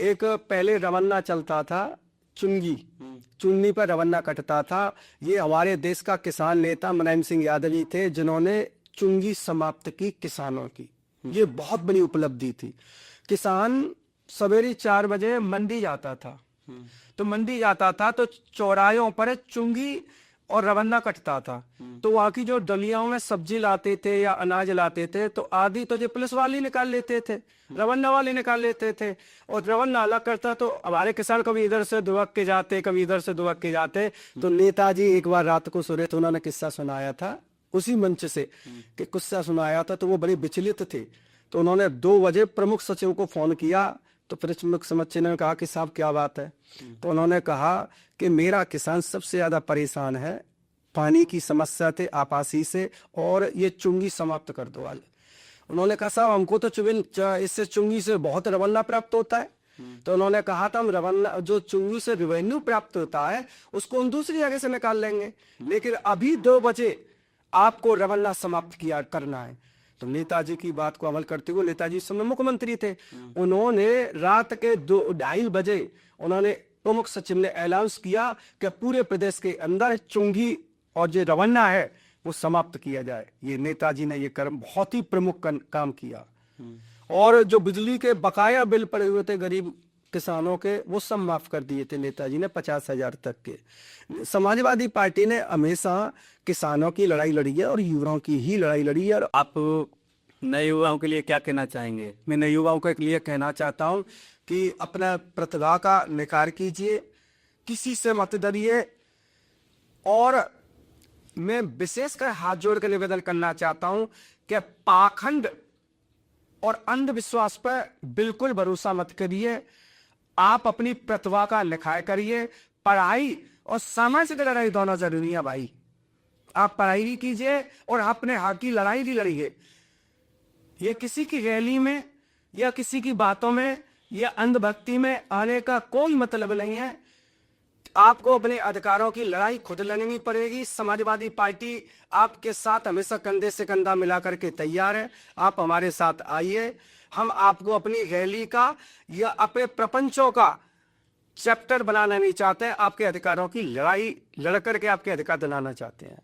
एक पहले रवन्ना चलता था, चुन्नी पर रवन्ना कटता था। ये हमारे देश का किसान नेता मुलायम सिंह यादव जी थे जिन्होंने चुंगी समाप्त की किसानों की। ये बहुत बड़ी उपलब्धि थी। किसान सवेरे 4 बजे मंडी जाता था, तो मंडी जाता था तो चौराहों पर चुंगी और रवन्ना कटता था। तो वहाँ की जो डलियाओं में सब्जी लाते थे या अनाज लाते थे तो आधी तो जो पुलिस वाले निकाल लेते थे, रवन्ना वाले निकाल लेते थे और रवन्ना अलग करता। तो हमारे किसान कभी इधर से दुबक के जाते, कभी इधर से दुबक के जाते। तो नेताजी एक बार रात को सो रहे थे, उन्होंने किस्सा सुनाया था उसी मंच से कि किस्सा सुनाया था, तो वो बड़े विचलित थे। तो उन्होंने 2 बजे प्रमुख सचिव को फोन किया। तो प्रमुख सचिव ने कहा कि साहब क्या बात है? तो उन्होंने कहा कि मेरा किसान सबसे ज्यादा परेशान है, पानी की समस्या थे आपासी से और ये चुंगी समाप्त कर दो आज। उन्होंने कहा साहब हमको तो इससे चुंगी से बहुत रवन्ना प्राप्त होता है। तो उन्होंने कहा था हम रवन्ना जो चुंगी से रेवेन्यू प्राप्त होता है उसको हम दूसरी जगह से निकाल लेंगे, लेकिन अभी 2 बजे आपको रवन्ना समाप्त किया करना है। तो नेताजी की बात को अमल करते हुए, नेताजी समय मुख्यमंत्री थे, उन्होंने रात के 2-2:30 बजे उन्होंने प्रमुख सचिव ने ऐलान किया कि पूरे प्रदेश के अंदर चुंगी और जो रवन्ना है वो समाप्त किया जाए। ये नेताजी ने ये कर्म बहुत ही प्रमुख काम किया। और जो बिजली के बकाया बिल पड़े हुए थे गरीब किसानों के, वो सब माफ कर दिए थे नेताजी ने 50,000 तक के। समाजवादी पार्टी ने हमेशा किसानों की लड़ाई लड़ी है और युवाओं की ही लड़ाई लड़ी है। और आप नए युवाओं के लिए क्या कहना चाहेंगे? मैं नए युवाओं के लिए कहना चाहता हूं कि अपना प्रतिभा का निखार कीजिए, किसी से मत डरिए। और मैं विशेषकर हाथ जोड़ कर निवेदन करना चाहता हूं कि पाखंड और अंधविश्वास पर बिल्कुल भरोसा मत करिए। आप अपनी प्रतिभा का निखार करिए। पढ़ाई और सामाजिक लड़ाई दोनों जरूरी है भाई। आप पढ़ाई भी कीजिए और अपने हक की लड़ाई भी लड़िए। ये किसी की रैली में या किसी की बातों में या अंधभक्ति में आने का कोई मतलब नहीं है। आपको अपने अधिकारों की लड़ाई खुद लड़नी पड़ेगी। समाजवादी पार्टी आपके साथ हमेशा कंधे से कंधा मिला करके तैयार है। आप हमारे साथ आइए। हम आपको अपनी रैली का या अपने प्रपंचों का चैप्टर बनाना नहीं चाहते हैं। आपके अधिकारों की लड़ाई लड़ करके आपके अधिकार दिलाना चाहते हैं।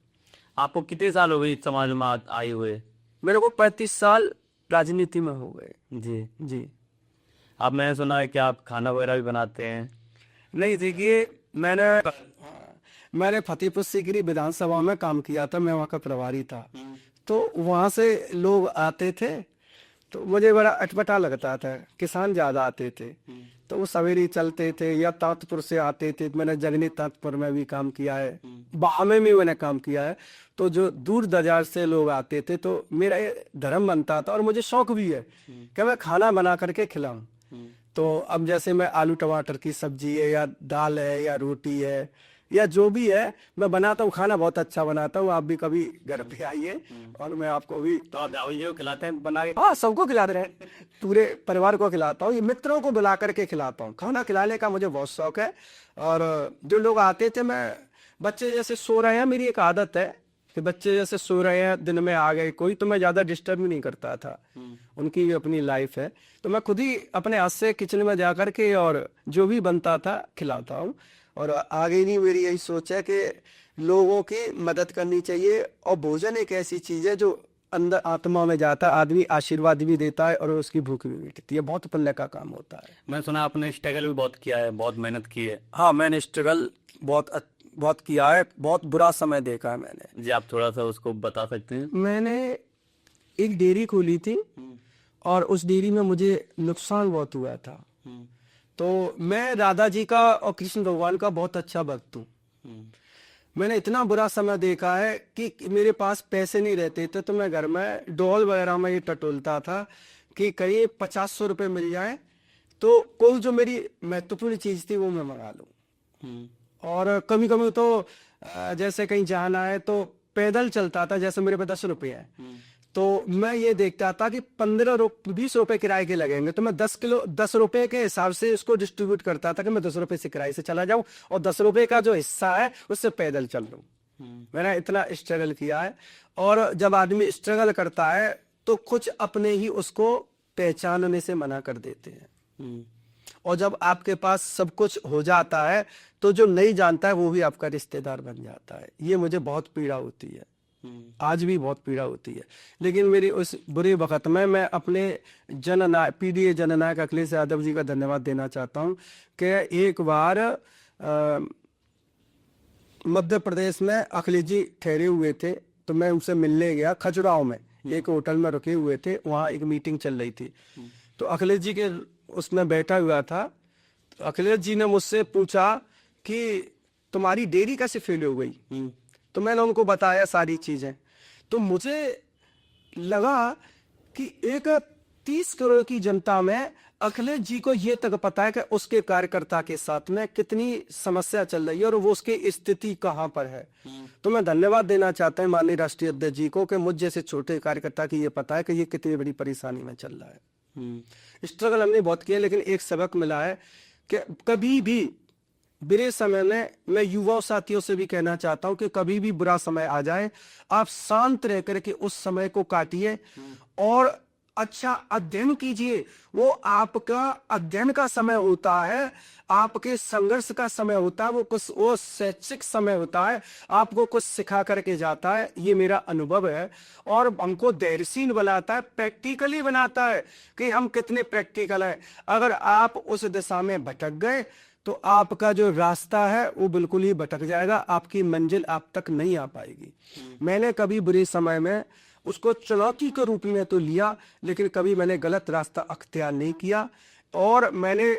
आपको कितने साल हो गए इस समाज में आए हुए? मेरे को 35 साल राजनीति में हो गए। जी। जी। अब मैंने सुना है कि आप खाना वगैरह भी बनाते हैं। नहीं, देखिए, मैंने फतेहपुर सीकरी विधानसभा में काम किया था। मैं वहाँ का प्रभारी था। तो वहाँ से लोग आते थे तो मुझे बड़ा अटपटा लगता था। किसान ज्यादा आते थे तो वो सवेरे चलते थे या तांतपुर से आते थे। मैंने जगनी तांतपुर में भी काम किया है, बाह में भी मैंने काम किया है। तो जो दूर दराज से लोग आते थे तो मेरा ये धर्म बनता था और मुझे शौक भी है कि मैं खाना बना करके खिलाऊं। तो अब जैसे मैं आलू टमाटर की सब्जी है या दाल है या रोटी है या जो भी है मैं बनाता हूँ। खाना बहुत अच्छा बनाता हूँ। आप भी कभी घर पे आइए और मैं आपको भी तो आप ये खिलाते हैं बना के? हाँ, सबको खिला रहे हैं। पूरे परिवार को खिलाता हूँ। ये मित्रों को बुला करके खिलाता हूँ। खाना खिलाने का मुझे बहुत शौक है। और जो लोग आते थे, मैं बच्चे जैसे सो रहे हैं, मेरी एक आदत है कि बच्चे जैसे सो रहे हैं, दिन में आ गए कोई, तो मैं ज्यादा डिस्टर्ब भी नहीं करता था। उनकी भी अपनी लाइफ है। तो मैं खुद ही अपने हाथ से किचन में जा करके और जो भी बनता था खिलाता हूँ। और आगे नहीं, मेरी यही सोच है कि लोगों की मदद करनी चाहिए। और भोजन एक ऐसी चीज है जो अंदर आत्मा में जाता है। आदमी आशीर्वाद भी देता है और उसकी भूख भी मिटती है। बहुत पुण्य का काम होता है। मैं सुना आपने स्ट्रगल भी बहुत किया है, बहुत मेहनत की है। हाँ, मैंने स्ट्रगल बहुत किया है। बहुत बुरा समय देखा है मैंने। जी, आप थोड़ा सा उसको बता सकते हैं? मैंने एक डेयरी खोली थी और उस डेयरी में मुझे नुकसान बहुत हुआ था। तो मैं राधा जी का और कृष्ण भगवान का बहुत अच्छा भक्त हूँ। मैंने इतना बुरा समय देखा है कि मेरे पास पैसे नहीं रहते थे तो मैं घर में डॉल वगैरह में ये टटोलता था कि कहीं 500 रुपये मिल जाए तो कोई जो मेरी महत्वपूर्ण चीज थी वो मैं मंगा लूँ। और कभी कभी तो जैसे कहीं जाना है तो पैदल चलता था। जैसे मेरे पे 10 रुपये है तो मैं ये देखता था कि 20 रुपए किराए के लगेंगे तो मैं 10 रुपए के हिसाब से इसको डिस्ट्रीब्यूट करता था कि मैं 10 रुपए से किराए से चला जाऊं और 10 रुपए का जो हिस्सा है उससे पैदल चल लूं। मैंने इतना स्ट्रगल किया है। और जब आदमी स्ट्रगल करता है तो कुछ अपने ही उसको पहचानने से मना कर देते हैं। और जब आपके पास सब कुछ हो जाता है तो जो नहीं जानता है वो भी आपका रिश्तेदार बन जाता है। ये मुझे बहुत पीड़ा होती है, आज भी बहुत पीड़ा होती है। लेकिन मेरी उस बुरे वक्त में मैं अपने पीडीए जननायक अखिलेश यादव जी का धन्यवाद देना चाहता हूं कि एक बार मध्य प्रदेश में अखिलेश जी ठहरे हुए थे तो मैं उनसे मिलने गया। खजुराहो में एक होटल में रुके हुए थे, वहाँ एक मीटिंग चल रही थी तो अखिलेश जी के उसमें बैठा हुआ था। तो अखिलेश जी ने मुझसे पूछा कि तुम्हारी डेयरी कैसे फेल हो गई। तो मैंने उनको बताया सारी चीजें। तो मुझे लगा कि एक 30 करोड़ की जनता में अखिलेश जी को ये तक पता है कि उसके कार्यकर्ता के साथ में कितनी समस्या चल रही है और वो उसकी स्थिति कहाँ पर है। तो मैं धन्यवाद देना चाहता हूँ माननीय राष्ट्रीय अध्यक्ष जी को कि मुझ जैसे छोटे कार्यकर्ता की ये पता है कि ये कितनी बड़ी परेशानी में चल रहा है। स्ट्रगल हमने बहुत किया लेकिन एक सबक मिला है कि कभी भी बुरे समय में, मैं युवा साथियों से भी कहना चाहता हूं कि कभी भी बुरा समय आ जाए आप शांत रह करके उस समय को काटिए और अच्छा अध्ययन कीजिए। वो आपका अध्ययन का समय होता है, आपके संघर्ष का समय होता है, वो शैक्षिक समय होता है, आपको कुछ सिखा करके जाता है। ये मेरा अनुभव है और हमको धैर्यशील बनाता है, प्रैक्टिकली बनाता है कि हम कितने प्रैक्टिकल है। अगर आप उस दिशा में भटक गए तो आपका जो रास्ता है वो बिल्कुल ही भटक जाएगा, आपकी मंजिल आप तक नहीं आ पाएगी। मैंने कभी बुरे समय में उसको चुनौती के रूप में तो लिया लेकिन कभी मैंने गलत रास्ता अख्तियार नहीं किया। और मैंने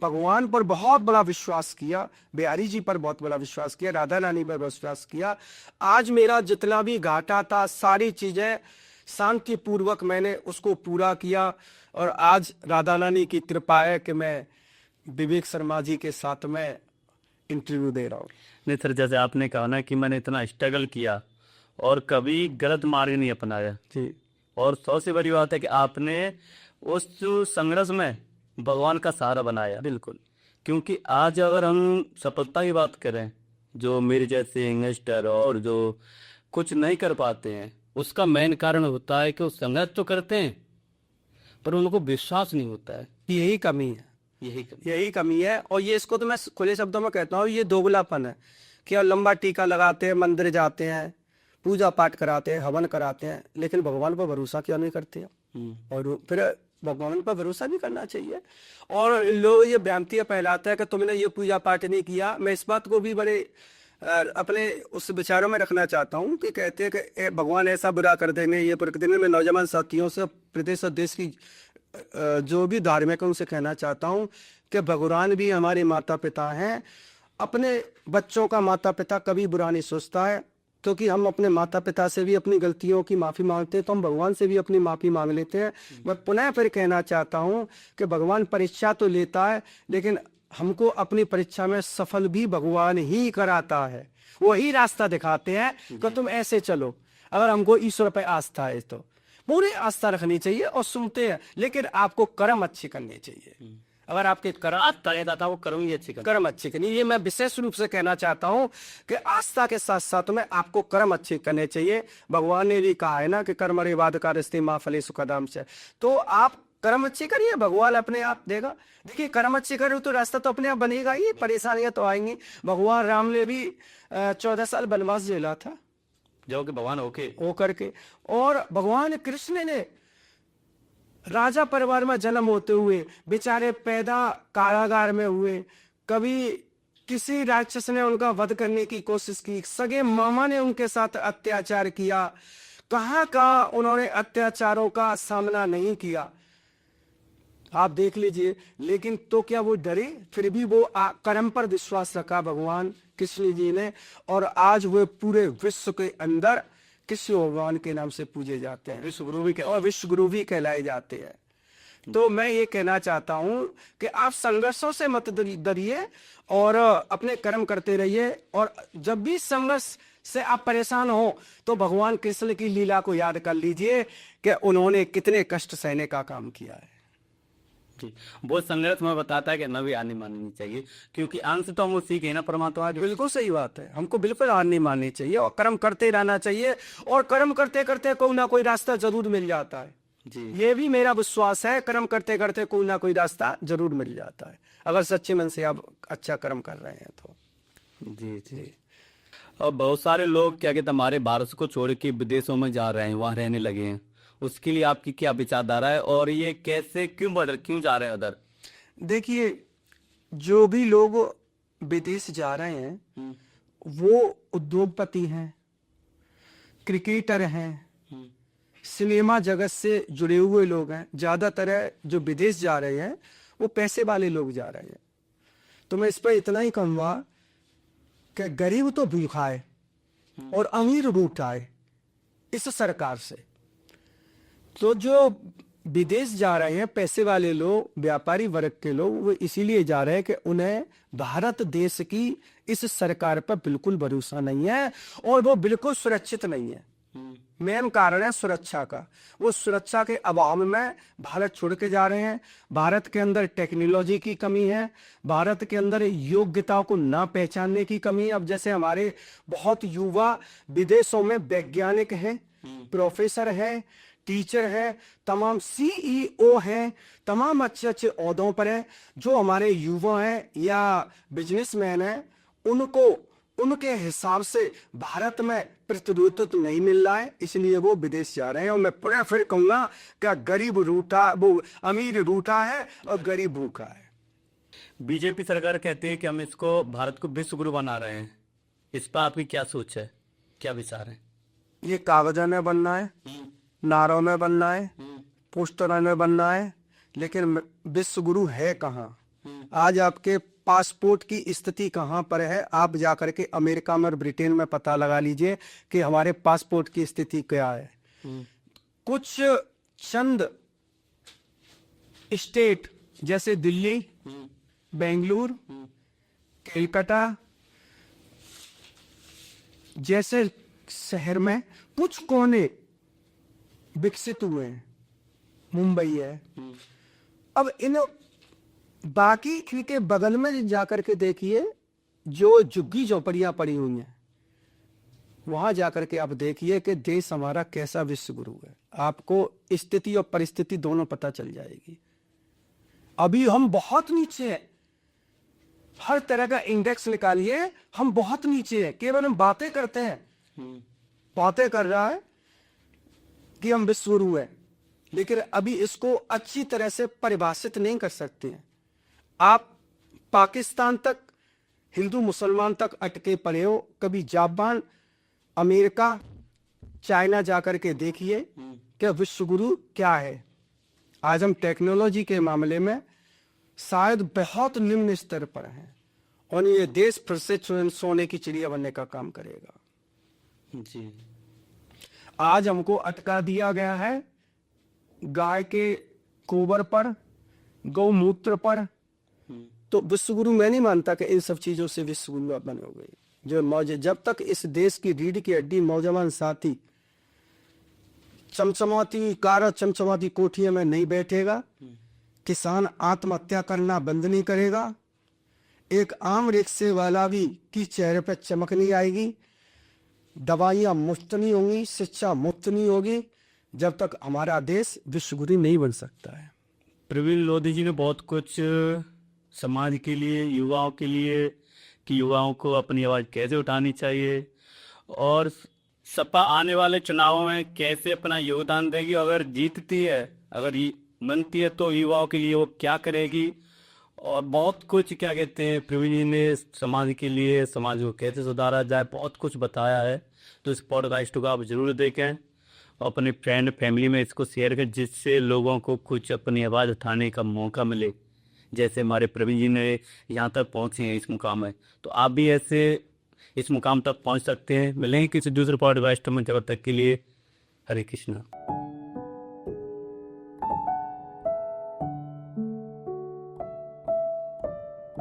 भगवान पर बहुत बड़ा विश्वास किया, बिहारी जी पर बहुत बड़ा विश्वास किया, राधा रानी पर विश्वास किया। आज मेरा जितना भी घाटा था सारी चीजें शांति पूर्वक मैंने उसको पूरा किया और आज राधा रानी की कृपा है कि मैं विवेक शर्मा जी के साथ में इंटरव्यू दे रहा हूँ। नहीं सर, जैसे आपने कहा ना कि मैंने इतना स्ट्रगल किया और कभी गलत मार्ग नहीं अपनाया, जी, और सबसे बड़ी बात है कि आपने उस संघर्ष में भगवान का सहारा बनाया। बिल्कुल। क्योंकि आज अगर हम सफलता की बात करें, जो मेरे जैसे यंगस्टर और जो कुछ नहीं कर पाते हैं, उसका मेन कारण होता है कि वो संघर्ष तो करते हैं पर उनको विश्वास नहीं होता है। यही कमी है, यही कमी है। और ये इसको तो मैं खुले शब्दों में कहता हूँ, ये दोगलापन है कि लंबा टीका लगाते हैं, मंदिर जाते हैं, पूजा पाठ कराते हैं, हवन कराते हैं, लेकिन भगवान पर भरोसा क्यों नहीं करते हैं? और फिर भगवान पर भरोसा भी करना चाहिए। और लोग ये भ्रांति फैलाता है कि तुमने ये पूजा पाठ नहीं किया। मैं इस बात को भी बड़े अपने उस विचारों में रखना चाहता हूँ कि कहते हैं कि भगवान ऐसा बुरा कर देंगे ये प्रकृति में। नौजवान साथियों से, प्रदेश और देश की जो भी धार्मिक है उनसे कहना चाहता हूँ कि भगवान भी हमारे माता पिता हैं। अपने बच्चों का माता पिता कभी बुरा नहीं सोचता है, क्योंकि हम अपने माता पिता से भी अपनी गलतियों की माफ़ी मांगते हैं तो हम भगवान से भी अपनी माफ़ी मांग लेते हैं। मैं पुनः फिर कहना चाहता हूँ कि भगवान परीक्षा तो लेता है, लेकिन हमको अपनी परीक्षा में सफल भी भगवान ही कराता है। वही रास्ता दिखाते हैं कि तुम ऐसे चलो। अगर हमको ईश्वर पर आस्था है तो पूरी आस्था रखनी चाहिए और सुनते हैं, लेकिन आपको कर्म अच्छे करने चाहिए। अगर आपके कर्म कर्म अच्छे करनी, ये मैं विशेष रूप से कहना चाहता हूँ कि आस्था के साथ साथ में आपको कर्म अच्छे करने चाहिए। भगवान ने भी कहा है ना कि कर्म रे बाद कारस्ते माँ फले सुखदाम से। तो आप कर्म अच्छे करिए, भगवान अपने आप देगा। देखिए, कर्म अच्छे करो तो रास्ता तो अपने आप बनेगा ही, परेशानियां तो आएंगी। भगवान राम ने भी 14 साल वनवास झेला था जो कि भगवान होकर के। और भगवान कृष्ण ने राजा परिवार में जन्म होते हुए बेचारे पैदा कारागार में हुए, कभी किसी राक्षस ने उनका वध करने की कोशिश की, सगे मामा ने उनके साथ अत्याचार किया, कहाँ उन्होंने अत्याचारों का सामना नहीं किया, आप देख लीजिए। लेकिन तो क्या वो डरे? फिर भी वो कर्म पर विश्वास रखा भगवान कृष्ण जी ने, और आज वो पूरे विश्व के अंदर कृष्ण भगवान के नाम से पूजे जाते हैं, विश्व गुरु भी कहलाए जाते हैं। तो मैं ये कहना चाहता हूं कि आप संघर्षों से मत डरिए और अपने कर्म करते रहिए। और जब भी संघर्ष से आप परेशान हो तो भगवान कृष्ण की लीला को याद कर लीजिए कि उन्होंने कितने कष्ट सहने का काम किया है। बहुत संघर्ष में बताता है कि न भी हार नहीं माननी चाहिए, क्योंकि अंश तो हम उसी के ना परमात्मा। बिल्कुल सही बात है, हमको बिल्कुल हार नहीं माननी चाहिए और कर्म करते रहना चाहिए। और कर्म करते करते कोई ना कोई रास्ता जरूर मिल जाता है जी, ये भी मेरा विश्वास है। कर्म करते करते कोई ना कोई रास्ता जरूर मिल जाता है, अगर सच्चे मन से आप अच्छा कर्म कर रहे हैं तो। जी। और बहुत सारे लोग क्या कहते हैं, हमारे भारत को छोड़ के विदेशों में जा रहे हैं, वहां रहने लगे हैं। उसके लिए आपकी क्या विचारधारा है और ये कैसे क्यों जा रहे हैं उधर? देखिए, जो भी लोग विदेश जा रहे हैं वो उद्योगपति हैं, क्रिकेटर हैं, सिनेमा जगत से जुड़े हुए लोग हैं। ज्यादातर जो विदेश जा रहे हैं वो पैसे वाले लोग जा रहे हैं। तो मैं इस पर इतना ही कहूंगा कि गरीब तो भूखा है और अमीर रूठा है इस सरकार से। तो जो विदेश जा रहे हैं पैसे वाले लोग, व्यापारी वर्ग के लोग, वो इसीलिए जा रहे हैं कि उन्हें भारत देश की इस सरकार पर बिल्कुल भरोसा नहीं है और वो बिल्कुल सुरक्षित नहीं है। मेन कारण है सुरक्षा का। वो सुरक्षा के अभाव में भारत छोड़ के जा रहे हैं। भारत के अंदर टेक्नोलॉजी की कमी है, भारत के अंदर योग्यताओं को ना पहचानने की कमी है। अब जैसे हमारे बहुत युवा विदेशों में वैज्ञानिक हैं, प्रोफेसर हैं, टीचर है, तमाम CEO हैं, तमाम अच्छे अच्छे ओहदों पर है। जो हमारे युवा हैं या बिजनेसमैन हैं, उनको उनके हिसाब से भारत में प्रतिनिधित्व नहीं मिल रहा है, इसलिए वो विदेश जा रहे हैं। और मैं फिर कहूंगा कि गरीब रूठा, वो अमीर रूठा है और गरीब भूखा है। बीजेपी सरकार कहती है कि हम इसको भारत को विश्व गुरु बना रहे हैं, इस पर आपकी क्या सोच है, क्या विचार है? ये कागजों में बनना है, नारों में बनना है, पोस्टरों में बनना है, लेकिन विश्व गुरु है कहाँ? आज आपके पासपोर्ट की स्थिति कहाँ पर है? आप जाकर के अमेरिका में और ब्रिटेन में पता लगा लीजिए कि हमारे पासपोर्ट की स्थिति क्या है। कुछ चंद स्टेट जैसे दिल्ली, बेंगलुरु, कलकत्ता जैसे शहर में कुछ कोने विकसित हुए हैं, मुंबई है। अब इन बाकी इनके बगल में जाकर के देखिए, जो झुग्गी झोपड़ियां पड़ी हुई हैं, वहां जाकर के आप देखिए कि देश हमारा कैसा विश्व गुरु है। आपको स्थिति और परिस्थिति दोनों पता चल जाएगी। अभी हम बहुत नीचे हैं, हर तरह का इंडेक्स निकालिए, हम बहुत नीचे हैं। केवल हम बातें करते हैं, बातें कर रहा है कि हम विश्व गुरु हैं, लेकिन अभी इसको अच्छी तरह से परिभाषित नहीं कर सकते हैं। आप पाकिस्तान तक, हिंदू मुसलमान तक अटके पड़े हो। कभी जापान, अमेरिका, चाइना जाकर के देखिए कि विश्व गुरु क्या है। आज हम टेक्नोलॉजी के मामले में शायद बहुत निम्न स्तर पर हैं, और ये देश फिर से सोने की चिड़िया बनने का काम करेगा। जी। आज हमको अटका दिया गया है गाय के गोबर पर, गौमूत्र पर। तो विश्व गुरु मैं नहीं मानता कि इन सब चीजों से विश्व गुरु बने हो गए। जो मौज, जब तक इस देश की रीढ़ की हड्डी नौजवान साथी चमचमाती कार चमचमाती कोठियों में नहीं बैठेगा, किसान आत्महत्या करना बंद नहीं करेगा, एक आम रिक्शे वाला भी की चेहरे पर चमक नहीं आएगी, दवाइयां मुफ्त नहीं होंगी, शिक्षा मुफ्त नहीं होगी, जब तक हमारा देश विश्व गुरु नहीं बन सकता है। प्रवीण लोधी जी ने बहुत कुछ समाज के लिए, युवाओं के लिए, कि युवाओं को अपनी आवाज़ कैसे उठानी चाहिए और सपा आने वाले चुनावों में कैसे अपना योगदान देगी। अगर जीतती है, अगर बनती है, तो युवाओं के लिए वो क्या करेगी, और बहुत कुछ क्या कहते हैं प्रवीण जी ने समाज के लिए, समाज को कैसे सुधारा जाए, बहुत कुछ बताया है। तो इस पॉडकास्ट को आप जरूर देखें और अपने फ्रेंड फैमिली में इसको शेयर करें, जिससे लोगों को कुछ अपनी आवाज़ उठाने का मौका मिले। जैसे हमारे प्रवीण जी ने यहाँ तक पहुँचे हैं इस मुकाम में, तो आप भी ऐसे इस मुकाम तक पहुँच सकते हैं। मिलेंगे किसी दूसरे पॉडकास्ट में, जब तक के लिए हरे कृष्णा।